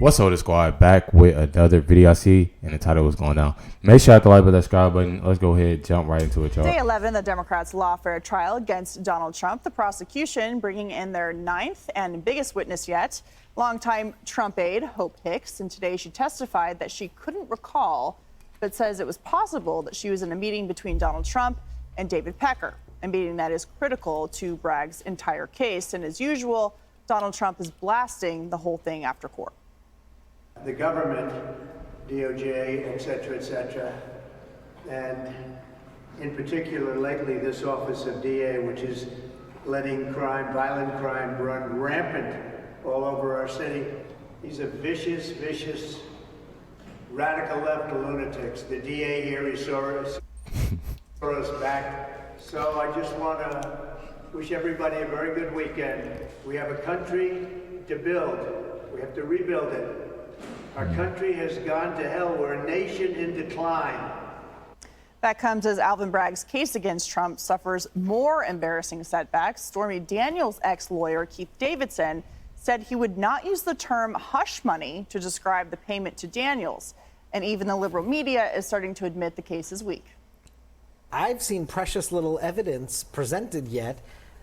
What's up, the squad? Back with another video I see, and the title was going down. Make sure you hit the like button, that subscribe button. Let's go ahead, jump right into it, y'all. Day 11, the Democrats' lawfare trial against Donald Trump. The prosecution bringing in their ninth and biggest witness yet, longtime Trump aide Hope Hicks. And today she testified that she couldn't recall, but says it was possible that she was in a meeting between Donald Trump and David Pecker, a meeting that is critical to Bragg's entire case. And as usual, Donald Trump is blasting the whole thing after court. The government, DOJ, et cetera, and in particular lately this office of DA, which is letting crime, violent crime, run rampant all over our city. These are vicious, radical left lunatics. The DA here, he saw us back. So I just want to wish everybody a very good weekend. We have a country to build. We have to rebuild it. Our country has gone to hell. We're a nation in decline. That comes as Alvin Bragg's case against Trump suffers more embarrassing setbacks. Stormy Daniels' ex-lawyer, Keith Davidson, said he would not use the term hush money to describe the payment to Daniels. And even the liberal media is starting to admit the case is weak. I've seen precious little evidence presented yet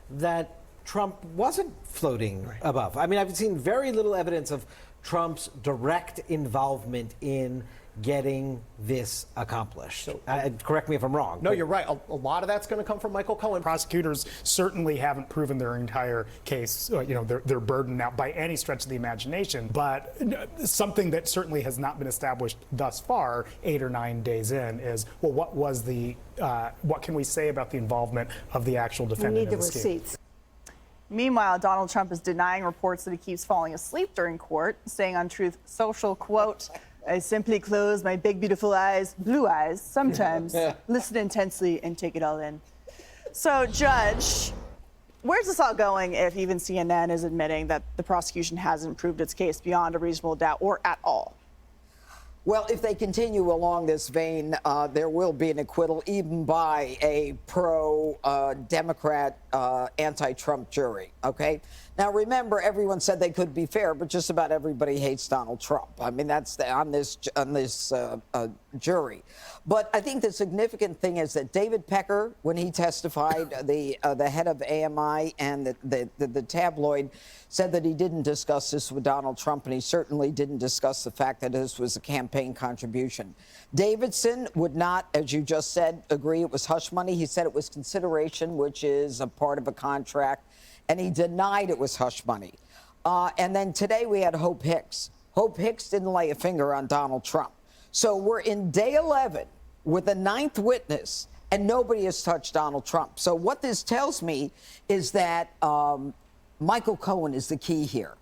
that Trump wasn't floating above. I mean, I've seen very little evidence of Trump's direct involvement in getting this accomplished. So, correct me if I'm wrong. No, you're right. A lot of that's going to come from Michael Cohen. Prosecutors certainly haven't proven their entire case, their burden out by any stretch of the imagination. But something that certainly has not been established thus far, 8 or 9 days in, is, well, what can we say about the involvement of the actual defendant? We need the in the receipts. scheme? Meanwhile, Donald Trump is denying reports that he keeps falling asleep during court, saying on Truth Social, quote, "I simply close my big, beautiful eyes, blue eyes, sometimes, listen intensely and take it all in." So, Judge, where's this all going if even CNN is admitting that the prosecution hasn't proved its case beyond a reasonable doubt or at all? Well, if they continue along this vein, there will be an acquittal even by a pro-Democrat anti-Trump jury, okay? Now, remember, everyone said they could be fair, but just about everybody hates Donald Trump. I mean, that's on this jury. But I think the significant thing is that David Pecker, when he testified, the head of AMI and the tabloid, said that he didn't discuss this with Donald Trump, and he certainly didn't discuss the fact that this was a campaign contribution. Davidson would not, as you just said, agree it was hush money. He said it was consideration, which is a part of a contract, and he denied it was hush money. And then today we had Hope Hicks. Hope Hicks didn't lay a finger on Donald Trump. So we're in day 11 with a ninth witness, and nobody has touched Donald Trump. So what this tells me is that Michael Cohen is the key here,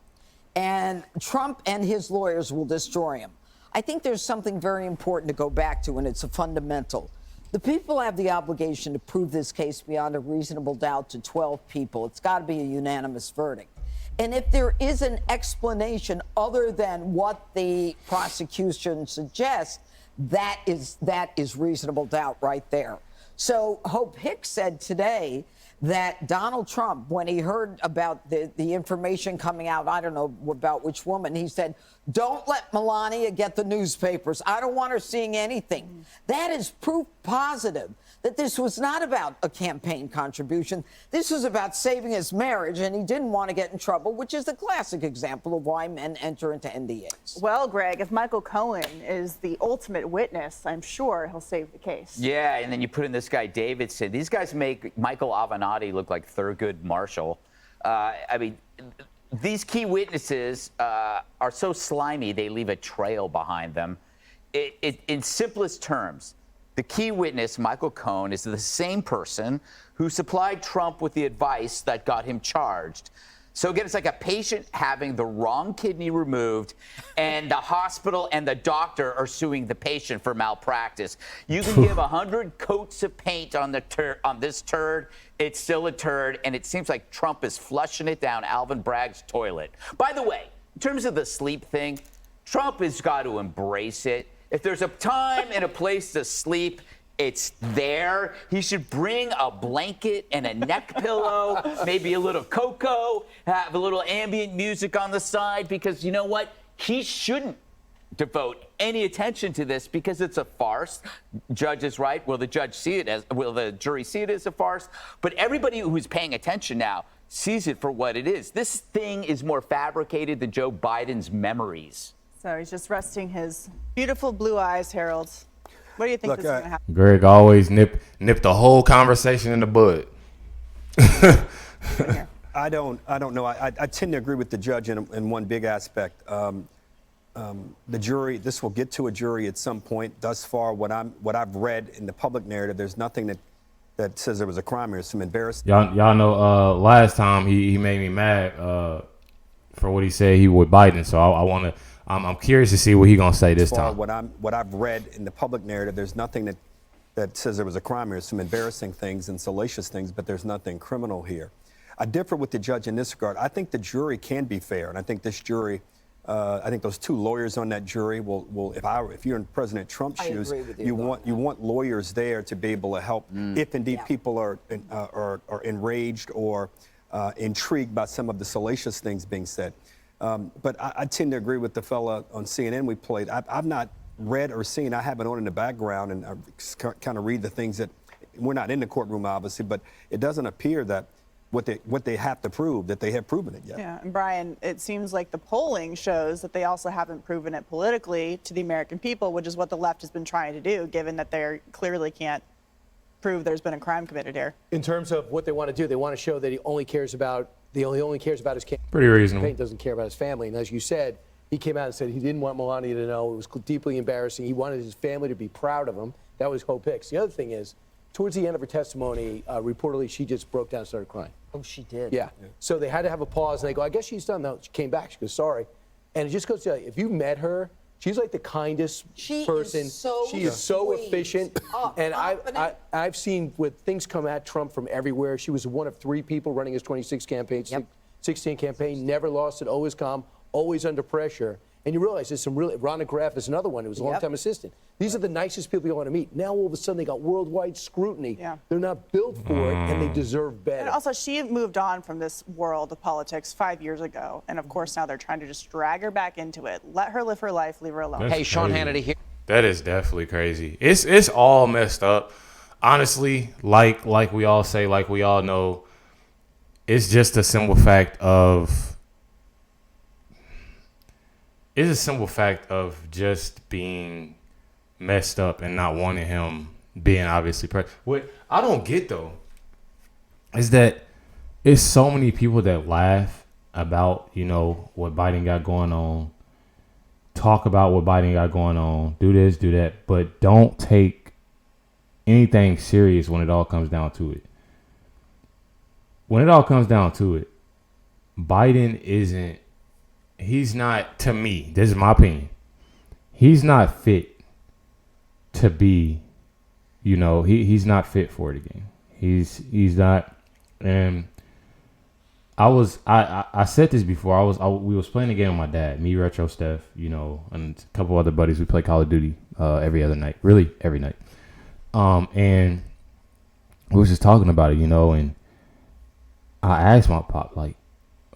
and Trump and his lawyers will destroy him. I think there's something very important to go back to, and it's a fundamental. The people have the obligation to prove this case beyond a reasonable doubt to 12 people. It's got to be a unanimous verdict. And if there is an explanation other than what the prosecution suggests, that is reasonable doubt right there. So Hope Hicks said today that Donald Trump, when he heard about the information coming out, I don't know about which woman, he said, "Don't let Melania get the newspapers. I don't want her seeing anything." That is proof positive that this was not about a campaign contribution. This was about saving his marriage, and he didn't want to get in trouble, which is the classic example of why men enter into NDAs. Well, Greg, if Michael Cohen is the ultimate witness, I'm sure he'll save the case. Yeah, and then you put in this guy Davidson. These guys make Michael Avenatti look like Thurgood Marshall. I mean, these key witnesses are so slimy, they leave a trail behind them. In simplest terms, the key witness, Michael Cohen, is the same person who supplied Trump with the advice that got him charged. So again, it's like a patient having the wrong kidney removed, and the hospital and the doctor are suing the patient for malpractice. You can give 100 coats of paint on this turd, it's still a turd, and it seems like Trump is flushing it down Alvin Bragg's toilet. By the way, in terms of the sleep thing, Trump has got to embrace it. If there's a time and a place to sleep, it's there. He should bring a blanket and a neck pillow, maybe a little cocoa, have a little ambient music on the side, because you know what? he shouldn't devote any attention to this because it's a farce. Judge is right. Will the jury see it as a farce? But everybody who's paying attention now sees it for what it is. This thing is more fabricated than Joe Biden's memories. So he's just resting his beautiful blue eyes, Harold. What do you think Look, this is going to happen? Greg always nip the whole conversation in the bud. I don't know. I tend to agree with the judge in one big aspect. The jury, this will get to a jury at some point. Thus far, what I've read in the public narrative, there's nothing that says there was a crime. There's some embarrassing. Y'all know last time he made me mad for what he said he would Biden. So I'm curious to see what he gonna say this time. What I've read in the public narrative, there's nothing that says there was a crime. There's some embarrassing things and salacious things, but there's nothing criminal here. I differ with the judge in this regard. I think the jury can be fair, and I think this jury. I think those two lawyers on that jury will if you're in President Trump's shoes, you want lawyers there to be able to help if indeed people are enraged or intrigued by some of the salacious things being said. But I tend to agree with the fella on CNN we played. I've not read or seen. I have it on in the background, and I kind of read the things that we're not in the courtroom, obviously, but it doesn't appear that what they have to prove, that they have proven it yet. Yeah, and Brian, it seems like the polling shows that they also haven't proven it politically to the American people, which is what the left has been trying to do, given that they clearly can't prove there's been a crime committed here. In terms of what they want to do, they want to show that he only cares about his campaign. Pretty reasonable. Doesn't care about his family. And as you said, he came out and said he didn't want Melania to know. It was deeply embarrassing. He wanted his family to be proud of him. That was Hope Hicks. The other thing is, towards the end of her testimony, reportedly she just broke down and started crying. Oh, she did? Yeah. So they had to have a pause, and they go, I guess she's done. No, she came back. She goes, sorry. And it just goes to you, if you met her, she's like the kindest person. She is so efficient. And I've seen with things come at Trump from everywhere. She was one of 3 people running his 16 campaign, never lost it, always calm, always under pressure. And you realize there's some really, Ronna Graff is another one who was a longtime assistant. These are the nicest people you want to meet. Now all of a sudden they got worldwide scrutiny. Yeah. They're not built for it, and they deserve better. And also, she moved on from this world of politics 5 years ago. And of course, now they're trying to just drag her back into it. Let her live her life, leave her alone. That's hey, Sean Hannity here. That is definitely crazy. It's all messed up. Honestly, like we all say, like we all know, it's just a simple fact of just being messed up and not wanting him being obviously president. What I don't get though is that it's so many people that laugh about, what Biden got going on, talk about what Biden got going on, do this, do that, but don't take anything serious when it all comes down to it. When it all comes down to it, Biden he's not, to me, this is my opinion, he's not fit to be, he's not fit for it again. He's not. And I said this before. We was playing a game with my dad, me, Retro, Steph, and a couple other buddies. We play Call of Duty every other night, really every night. And we was just talking about it, and I asked my pop, like,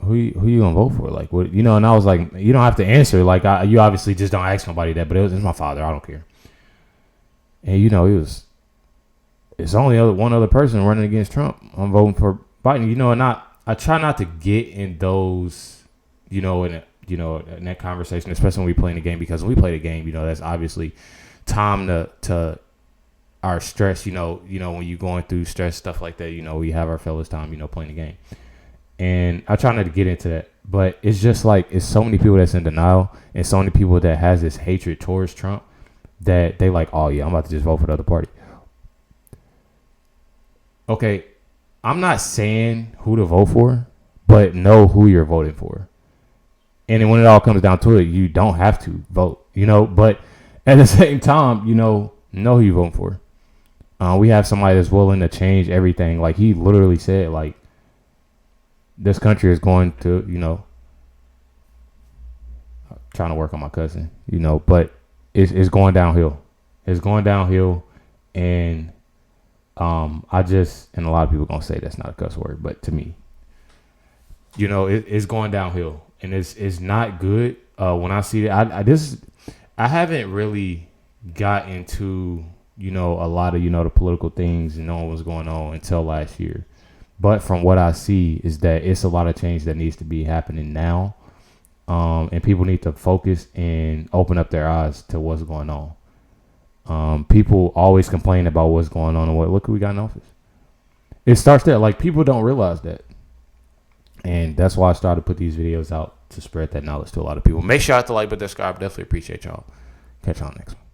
who you gonna vote for? Like, what, and I was like, you don't have to answer. Like, you obviously just don't ask nobody that, but it's my father. I don't care. And it's only one other person running against Trump. I'm voting for Biden. And I try not to get in those, in that conversation, especially when we play the game, because when we play the game, that's obviously time to our stress. When you're going through stress, stuff like that. We have our fellas time, playing the game. And I try not to get into that, but it's just like, it's so many people that's in denial and so many people that has this hatred towards Trump that they like, oh yeah, I'm about to just vote for the other party. Okay, I'm not saying who to vote for, but know who you're voting for. And then when it all comes down to it, you don't have to vote, but at the same time, know who you're voting for. We have somebody that's willing to change everything. Like, he literally said, like, this country is going to, trying to work on my cousin, but it's going downhill. It's going downhill. And and a lot of people going to say that's not a cuss word, but to me, it's going downhill. and it's not good. When I see that, I haven't really got into a lot of the political things and knowing what's going on until last year. But from what I see is that it's a lot of change that needs to be happening now, and people need to focus and open up their eyes to what's going on. People always complain about what's going on and look who we got in office. It starts there. Like, people don't realize that. And that's why I started to put these videos out to spread that knowledge to a lot of people. Make sure to like, but subscribe. Definitely appreciate y'all. Catch y'all next one.